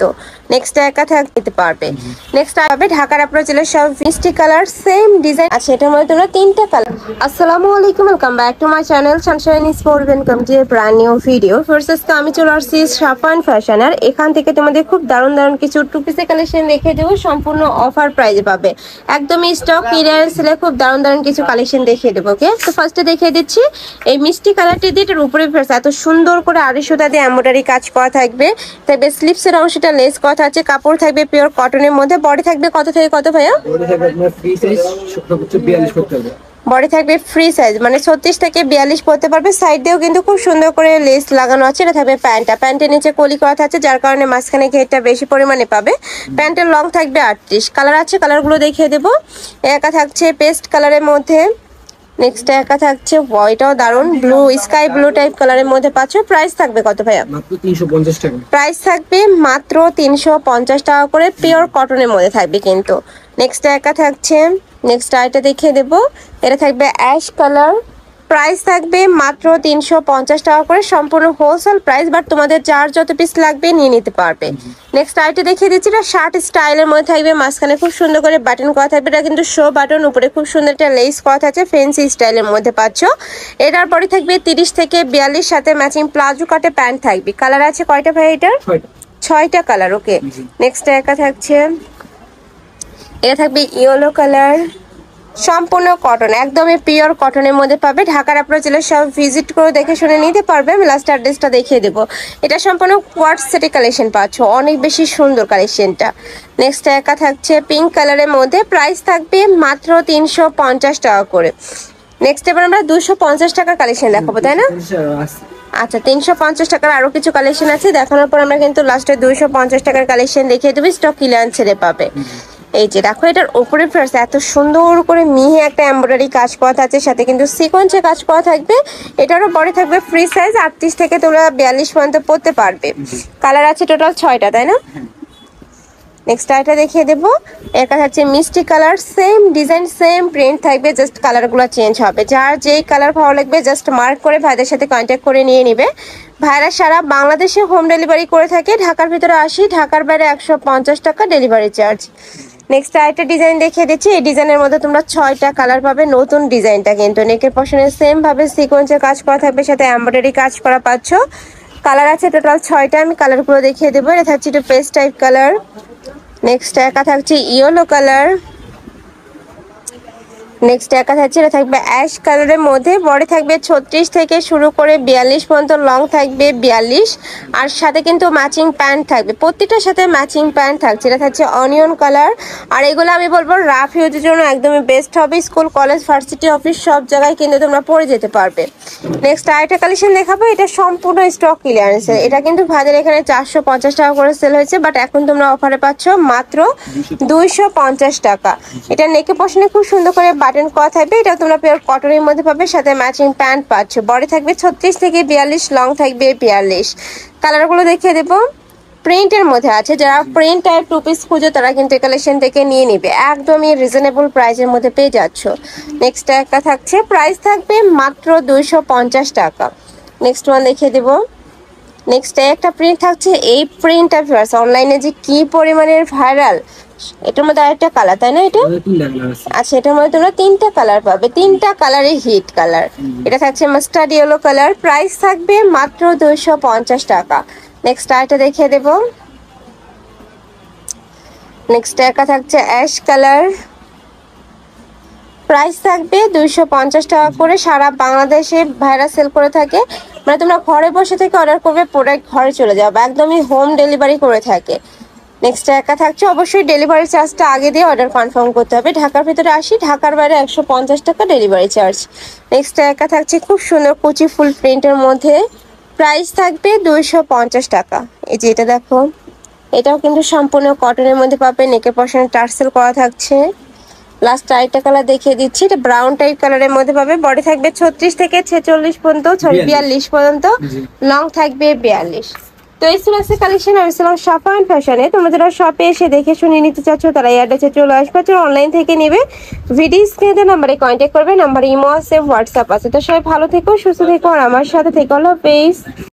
কিন্তু নেক্সট একা থাকতে পারবে। নেক্সট হবে ঢাকার আপনার জেলার সব মিষ্টি কালার সেম ডিজাইন আছে, এটার মধ্যে তোমরা 3টা কালার। আসসালামু আলাইকুম, welcome back to my channel Sunshine sport, welcome to A brand new video. First আজকে আমি চলে আসছি সাফান ফ্যাশন, আর এখান থেকে তোমাদের খুব দারুণ দারুণ কিছু টু পিসের কালেকশন রেখে দেবো, সম্পূর্ণ অফার প্রাইজে পাবে, একদমই স্টক ক্লিয়ারেন্স সেলে খুব দারুণ দারুণ কিছু কালেকশন দেখিয়ে দেবো। ওকে, তো ফার্স্টে দেখিয়ে দিচ্ছি এই মিষ্টি কালারটি দিয়ে, এটার উপরে এত সুন্দর করে আড়ি সুতা দিয়ে এমব্রয়ডারি কাজ করা থাকবে, তবে স্লিপসের অংশটা লেস কথা আছে, কাপড় থাকবে পিওর কটনের মধ্যে। বডি থাকবে কত থেকে কত ভাইয়া? বডি থাকবে আপনার ফ্রি সাইজ 42 করতে হবে। বডি থাকবে ফ্রি সাইজ মানে 36 থেকে 42 পড়তে পারবে। সাইড দিয়েও কিন্তু খুব সুন্দর করে লেস লাগানো আছে। এটা থাকবে প্যান্টটা, প্যান্টের নিচে কলি করা আছে, যার কারণে মাঝখানে ঘেরটা বেশি পরিমাণে পাবে। প্যান্টের লং থাকবে 38। কালার আছে, কালারগুলো দেখিয়ে দেবো। একা থাকছে পেস্ট কালারের মধ্যে, নেক্সট একা থাকছে হোয়াইটও দারুন, ব্লু স্কাই ব্লু টাইপ কালারের মধ্যে পাচ্ছ। প্রাইস থাকবে কত ভাইয়া? মাত্র 350 টাকা। প্রাইস থাকবে মাত্র 350 টাকা করে, পিওর কটনের মধ্যে থাকবে কিন্তু। নেক্সট একা থাকছে, নেক্সট আইটা দেখিয়ে দেবো। এটা থাকবে অ্যাশ কালার, প্রাইস থাকবে মাত্র 350 টাকা করে, সম্পূর্ণ হোলসেল প্রাইস, বাট তোমাদের যার যত পিস লাগবে নিয়ে নিতে পারবে। নেক্সট আইটা দেখিয়ে দিচ্ছি, এটা শার্ট স্টাইলের মধ্যে থাকবে, মাঝখানে খুব সুন্দর করে বাটন করা থাকবে, এটা কিন্তু শো বাটন, উপরে খুব সুন্দর একটা লেস করা আছে, ফেন্সি স্টাইলের মধ্যে পাচ্ছ। এটার পরে থাকবে 30 থেকে 42, সাথে ম্যাচিং প্লাজো কাটে প্যান্ট থাকবে। কালার আছে কয়টা ভাই এটার? 6টা কালার। ওকে, নেক্সট একা থাকছে, এটা থাকবে ইয়েলো কালার, সম্পূর্ণ কটন, একদমই পিওর কটনের মধ্যে পাবে। ঢাকার আপনার জেলার সব ভিজিট করে দেখে শুনে নিতে পারবে। আমি লাস্ট অ্যাড্রেসটা দেখিয়ে দেবো। এটা সম্পূর্ণ কোয়ার্ট সেটি কালেকশন পাচ্ছ, অনেক বেশি সুন্দর কালেকশনটা। নেক্সট একা থাকছে পিঙ্ক কালারের মধ্যে, প্রাইস থাকবে মাত্র 350 টাকা করে। নেক্সট এবার আমরা 250 টাকার কালেকশন দেখাবো, তাই না? আচ্ছা, 350 টাকার আরো কিছু কালেকশন আছে, দেখানোর পর আমরা কিন্তু লাস্টে 250 টাকার কালেকশন দেখিয়ে দেবো, স্টক ক্লিয়ারেন্স ছেড়ে পাবে। এই যে দেখো, এটার উপরে ফার্স্ট এত সুন্দর করে মিহি একটা এমব্রয়ডারি কাজ করা আছে, সাথে কিন্তু সিকোয়েন্সে কাজ করা থাকবে। এটারও বডি থাকবে ফ্রি সাইজ, 38 থেকে তোমরা 42 পর্যন্ত পড়তে পারবে। কালার আছে টোটাল 6টা, তাই না? নেক্সট আইটা দেখিয়ে দেবো। এটা হচ্ছে মিষ্টি colour, same design same print থাকবে, জাস্ট কালারগুলো চেঞ্জ হবে। যার যেই কালার ভালো লাগবে জাস্ট মার্ক করে ভাইদের সাথে কন্ট্যাক্ট করে নিয়ে নিবে। ভাইরা সারা বাংলাদেশে হোম ডেলিভারি করে থাকে, ঢাকার ভিতরে 80, ঢাকার বাইরে 150 টাকা ডেলিভারি চার্জ। নেক্সট আরেকটা ডিজাইন দেখিয়ে দিচ্ছি, এই ডিজাইনের মধ্যে তোমরা 6টা কালার পাবে। নতুন ডিজাইনটা কিন্তু নেকের পশনে সেম ভাবে সিকোয়েন্সের কাজ করা থাকবে, সাথে এমব্রয়ডারি কাজ করা পাচ্ছ। কালার আছে টোটাল 6টা, আমি কালারগুলো দেখিয়ে দেবো। এটা থাকছে একটু পেস্ট টাইপ কালার, নেক্সট একা থাকছে ইয়েলো কালার, নেক্সট একা থাকছে এটা থাকবে অ্যাশ কালারের মধ্যে। বডি থাকবে 36 থেকে শুরু করে 42 পর্যন্ত, লং থাকবে 42, আর সাথে কিন্তু ম্যাচিং প্যান্ট থাকবে, প্রত্যেকটার সাথে ম্যাচিং প্যান্ট থাকছে। এটা থাকছে অনিয়ন কালার, আর এগুলো আমি বলবো রাফ ইউজের জন্য একদমই বেস্ট হবে। স্কুল কলেজ ভার্সিটি অফিস সব জায়গায় কিন্তু তোমরা পরে যেতে পারবে। নেক্সট আরেকটা কালেকশন দেখাবো, এটা সম্পূর্ণ স্টক ক্লিয়ারেন্সের। এটা কিন্তু ভাইদের এখানে 450 টাকা করে সেল হয়েছে, বাট এখন তোমরা অফারে পাচ্ছ মাত্র 250 টাকা। এটা নেকে পশনে খুব সুন্দর করে বাটন করা থাকবে, এটা তোমরা পিওর কটনের মধ্যে পাবে, সাথে ম্যাচিং প্যান্ট পাচ্ছ। বডি থাকবে 36 থেকে 42, লং থাকবে 42। কালারগুলো দেখিয়ে দেবো, প্রিন্টের মধ্যে আছে, যারা প্রিন্ট টাইপ টু পিস খুঁজো তারা কিন্তু এই কালেকশন থেকে নিয়ে নিবে, একদমই রিজনেবল প্রাইসের মধ্যে পেয়ে যাচ্ছ। নেক্সট একটা থাকছে, প্রাইস থাকবে মাত্র 250 টাকা। নেক্সট ওয়ান দেখিয়ে দেবো। নেক্সট একটা প্রিন্ট থাকছে, এই প্রিন্টটা অনলাইনে যে কি পরিমাণের ভাইরাল। এটার মধ্যে আরেকটা কালার, তাই না? এটা আচ্ছা, এটার মধ্যে তোমরা 3টা কালার পাবে, 3টা কালারই হিট কালার। এটা থাকছে মাস্টার্ড ইয়েলো কালার, প্রাইস থাকবে মাত্র 250 টাকা। নেক্সট আরেকটা দেখিয়ে দেবো। নেক্সট একা থাকছে অ্যাশ কালার, প্রাইস থাকবে 250 টাকা করে। সারা বাংলাদেশে ভাইরা সেল করে থাকে, মানে তোমরা ঘরে বসে থেকে অর্ডার করবে, প্রোডাক্ট ঘরে চলে যাবে, একদমই হোম ডেলিভারি করে থাকে। নেক্সট একা থাকছে, অবশ্যই ডেলিভারি চার্জটা আগে দিয়ে অর্ডার কনফার্ম করতে হবে। ঢাকার ভিতরে 80, ঢাকার বাইরে 150 টাকা ডেলিভারি চার্জ। নেক্সট একা থাকছে খুব সুন্দর কুচি ফুল প্রিন্টের মধ্যে, প্রাইস থাকবে 250 টাকা। এই যে এটা দেখো, এটাও কিন্তু সম্পূর্ণ কটনের মধ্যে পাবে, নেকের পশনে টার্সেল করা থাকছে। লাস্ট আরেকটা কালার দেখিয়ে দিচ্ছি, এটা ব্রাউন টাইপ কালারের মধ্যে পাবে। বডি থাকবে 36 থেকে 46 পর্যন্ত, 42 পর্যন্ত, লং থাকবে 42। তো এই ছিল আজকে কালেকশন। আমি ছিলাম সাফান ফ্যাশনে। তোমরা যারা শপে এসে দেখে শুনে নিতে চাচ্ছ তারা এই অ্যাড্রেসে চলে আসবে, অনলাইন থেকে নেবে ভিডিও স্ক্রিনে নাম্বারে কন্ট্যাক্ট করবে, নাম্বারে ইমো আছে, হোয়াটসঅ্যাপ আছে। তো সবাই ভালো থেকো, সুস্থ থেকো, আর আমার সাথে থেকো। হলো পেজ।